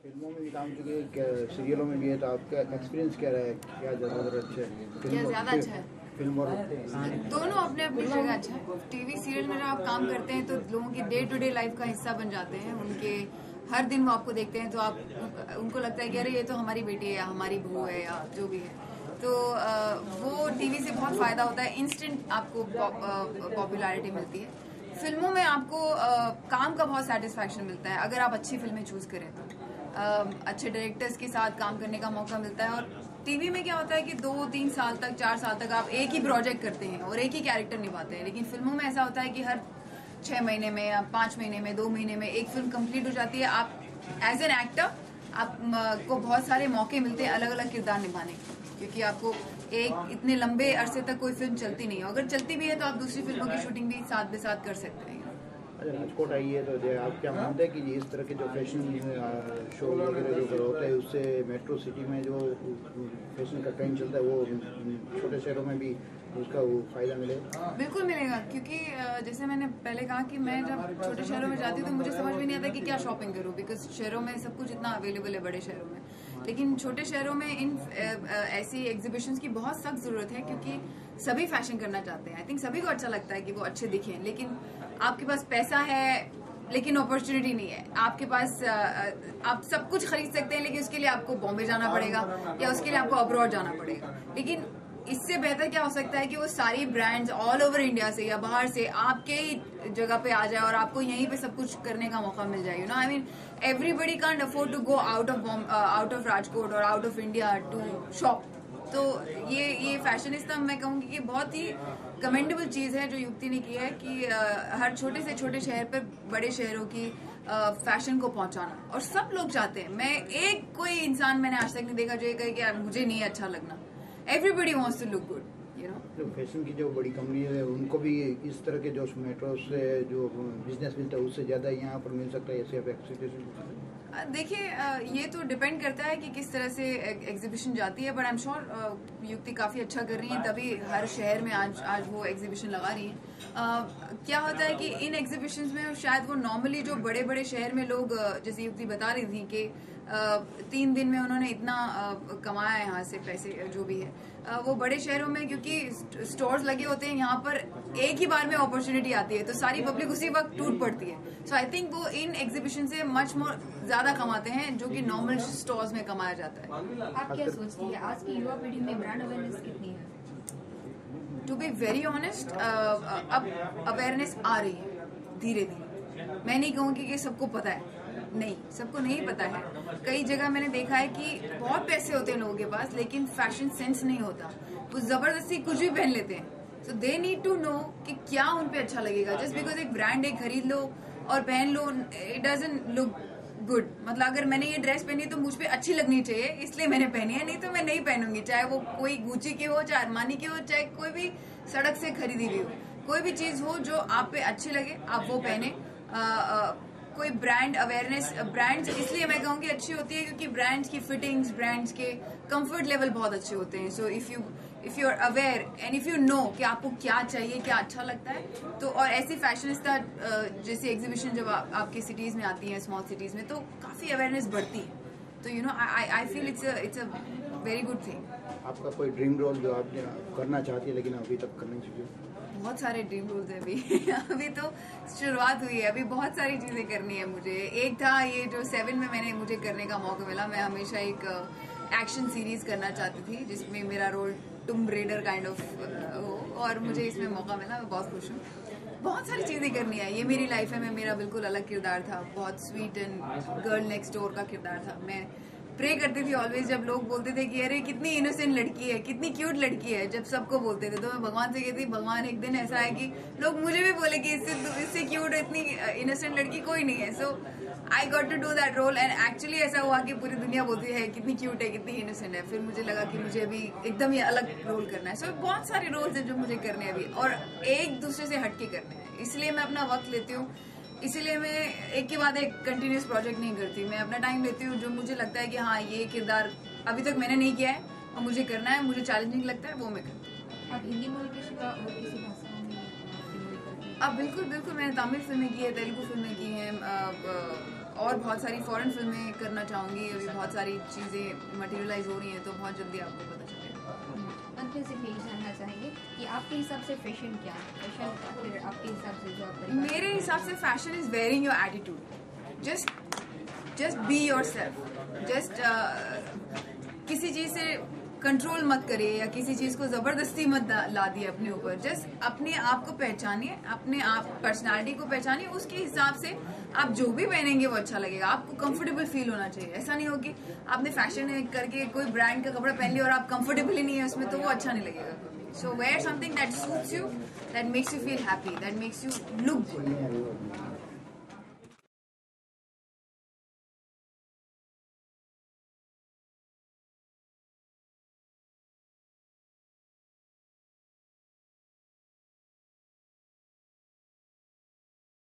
फिल्मों में भी काम चुके, सीरियलों में भी है, तो आपका एक्सपीरियंस क्या रहा है? क्या ज़्यादा अच्छा है? क्या ज़्यादा अच्छा है? फिल्म और दोनों अपने अपनी जगह अच्छा है। टीवी सीरियल में जब आप काम करते हैं तो लोगों की डे टू डे लाइफ का हिस्सा बन जाते हैं। उनके हर दिन वो आपको देखते हैं तो आप उनको लगता है कि अरे ये तो हमारी बेटी है या हमारी बहू है या जो भी है। तो वो टीवी से बहुत फायदा होता है, इंस्टेंट आपको पॉपुलैरिटी मिलती है। फिल्मों में आपको काम का बहुत सेटिस्फैक्शन मिलता है अगर आप अच्छी फिल्में चूज करें तो। अच्छे डायरेक्टर्स के साथ काम करने का मौका मिलता है। और टीवी में क्या होता है कि 2-3 साल तक 4 साल तक आप एक ही प्रोजेक्ट करते हैं और एक ही कैरेक्टर निभाते हैं, लेकिन फिल्मों में ऐसा होता है कि हर 6 महीने में या 5 महीने में 2 महीने में एक फिल्म कंप्लीट हो जाती है। आप एज एन एक्टर आपको बहुत सारे मौके मिलते हैं अलग अलग किरदार निभाने के, क्योंकि आपको एक इतने लंबे अरसे तक कोई फिल्म चलती नहीं है। अगर चलती भी है तो आप दूसरी फिल्मों की शूटिंग भी साथ में साथ कर सकते हैं। अच्छा, राजकोट आई है तो आप क्या मानते हैं कि इस तरह के जो फैशन शो वगैरह जो होता है उससे मेट्रो सिटी में जो फैशन का ट्रेंड चलता है वो छोटे शहरों में भी उसका वो फायदा मिलेगा? बिल्कुल मिलेगा, क्योंकि जैसे मैंने पहले कहा कि मैं जब छोटे शहरों में जाती हूँ तो मुझे समझ में नहीं आता कि क्या शॉपिंग करूँ, बिकॉज शहरों में सब कुछ इतना अवेलेबल है बड़े शहरों में। लेकिन छोटे शहरों में इन ऐसी एग्जीबिशंस की बहुत सख्त जरूरत है, क्योंकि सभी फैशन करना चाहते हैं। आई थिंक सभी को अच्छा लगता है कि वो अच्छे दिखें, लेकिन आपके पास पैसा है लेकिन अपॉर्चुनिटी नहीं है। आपके पास आप सब कुछ खरीद सकते हैं, लेकिन उसके लिए आपको बॉम्बे जाना पड़ेगा या उसके लिए आपको अब्रॉड जाना पड़ेगा। लेकिन इससे बेहतर क्या हो सकता है कि वो सारी ब्रांड्स ऑल ओवर इंडिया से या बाहर से आपके ही जगह पे आ जाए और आपको यहीं पे सब कुछ करने का मौका मिल जाए। You know, I mean everybody can't afford to go out of Rajkot और out of India to shop. तो ये फैशनिस्टा मैं कहूंगी कि बहुत ही कमेंडेबल चीज है जो युक्ति ने की है कि हर छोटे से छोटे शहर पर बड़े शहरों की फैशन को पहुंचाना। और सब लोग चाहते हैं। मैं एक कोई इंसान मैंने आज तक नहीं देखा जो ये कहे कि यार मुझे नहीं अच्छा लगना। Everybody wants to look good, you know. जो फैशन की जो बड़ी कंपनी है उनको भी इस तरह के जो मेट्रो से जो बिजनेस मिलता है उससे ज़्यादा यहाँ पर मिल सकता है, ऐसे आप एक्सपेक्टेशन? देखिए, ये तो डिपेंड करता है कि किस तरह से एग्जीबिशन जाती है, बट आई एम श्योर युक्ति काफी अच्छा कर रही है, तभी हर शहर में आज वो एग्जीबिशन लगा रही है। क्या होता है कि इन एग्जीबिशंस में शायद वो नॉर्मली जो बड़े बड़े शहर में लोग, जैसे युक्ति बता रही थी कि 3 दिन में उन्होंने इतना कमाया है यहाँ से पैसे जो भी है, वो बड़े शहरों में क्योंकि स्टोर्स लगे होते हैं, यहाँ पर एक ही बार में अपॉर्चुनिटी आती है तो सारी पब्लिक उसी वक्त टूट पड़ती है। सो आई थिंक वो इन एग्जीबिशन से मच मोर ज्यादा कमाते हैं जो कि नॉर्मल स्टोर्स में कमाया जाता है। आप क्या सोचती है आज की युवा पीढ़ी में ब्रांड अवेयरनेस कितनी है? टू बी वेरी ऑनेस्ट, अब अवेयरनेस आ रही है धीरे धीरे। मैं नहीं कहूंगी कि सबको पता है, नहीं, सबको नहीं पता है। कई जगह मैंने देखा है कि बहुत पैसे होते हैं लोगों के पास लेकिन फैशन सेंस नहीं होता, वो जबरदस्ती कुछ भी पहन लेते हैं। सो दे नीड टू नो कि क्या उन पे अच्छा लगेगा। जस्ट बिकॉज एक ब्रांड एक खरीद लो और पहन लो, इट डजंट लुक गुड। मतलब अगर मैंने ये ड्रेस पहनी तो मुझ पे अच्छी लगनी चाहिए, इसलिए मैंने पहनी है, नहीं तो मैं नहीं पहनूंगी। चाहे वो कोई गुची की हो, चाहे अरमानी की हो, चाहे कोई भी सड़क से खरीदी हुई हो, कोई भी चीज हो जो आप पे अच्छी लगे आप वो पहने। कोई ब्रांड अवेयरनेस, ब्रांड्स इसलिए मैं कहूंगी अच्छी होती है क्योंकि ब्रांड्स की फिटिंग्स, ब्रांड्स के कंफर्ट लेवल बहुत अच्छे होते हैं। So if you are aware and if you know कि आपको क्या चाहिए, क्या अच्छा लगता है, तो और ऐसी फैशनिस्टा जैसी एग्जीबिशन जब आपकी सिटीज में आती है, स्मॉल सिटीज में, तो काफी अवेयरनेस बढ़ती है। तो you know, I feel it's a very good thing. आपका कोई ड्रीम रोल जो आप करना चाहती है लेकिन अभी तक करने चाहिए? बहुत सारे ड्रीम रोल्स है अभी अभी तो शुरुआत हुई है, अभी बहुत सारी चीजें करनी है मुझे। एक था ये जो 7 में मुझे करने का मौका मिला। मैं हमेशा एक एक्शन सीरीज करना चाहती थी जिसमें मेरा role tomb raider kind of हो, और मुझे इसमें मौका मिला, मैं बहुत खुश हूँ। बहुत सारी चीजें करनी है, ये मेरी लाइफ है। मैं मेरा बिल्कुल अलग किरदार था, बहुत sweet and girl next door का किरदार था। मैं प्रे करती थी ऑलवेज, जब लोग बोलते थे कि अरे कितनी इनोसेंट लड़की है, कितनी क्यूट लड़की है, जब सबको बोलते थे तो मैं भगवान से कहती भगवान एक दिन ऐसा है कि लोग मुझे भी बोले कि इससे क्यूट इतनी इनोसेंट लड़की कोई नहीं है। So I got to do that role and actually ऐसा हुआ कि पूरी दुनिया बोलती है कितनी क्यूट है, कितनी इनोसेंट है। फिर मुझे लगा कि मुझे अभी एकदम ही अलग रोल करना है। सो बहुत सारे रोल्स हैं जो मुझे करने हैं अभी, और एक दूसरे से हटके करने हैं। इसलिए मैं अपना वक्त लेती हूँ, इसीलिए मैं एक के बाद एक कंटिन्यूस प्रोजेक्ट नहीं करती। मैं अपना टाइम लेती हूँ, जो मुझे लगता है कि हाँ ये किरदार अभी तक मैंने नहीं किया है और मुझे करना है, मुझे चैलेंजिंग लगता है, वो मैं करती हूँ। आप हिंदी मूवी के सिवा और किसी भाषा में? अब बिल्कुल मैंने तमिल फिल्में की है, तेलुगु फिल्में की हैं, और बहुत सारी फॉरेन फिल्में करना चाहूँगी। अभी बहुत सारी चीज़ें मटेरियलाइज हो रही हैं, तो बहुत जल्दी आपको पता चलेगा। अंत में सिर्फ यही जानना चाहेंगे कि आपके हिसाब से फैशन क्या है? फैशन का फिर आपके हिसाब से जो आप मेरे हिसाब से fashion is wearing your attitude. Just be your self. Just किसी चीज से कंट्रोल मत करिए या किसी चीज को जबरदस्ती मत ला दिए अपने ऊपर। जस्ट अपने आप को पहचानिए, अपने आप पर्सनालिटी को पहचानिए, उसके हिसाब से आप जो भी पहनेंगे वो अच्छा लगेगा। आपको कंफर्टेबल फील होना चाहिए। ऐसा नहीं हो कि आपने फैशन करके कोई ब्रांड का कपड़ा पहन लिया और आप कंफर्टेबल ही नहीं है उसमें, तो वो अच्छा नहीं लगेगा। So wear something that suits you, that makes you feel happy, that makes you look good.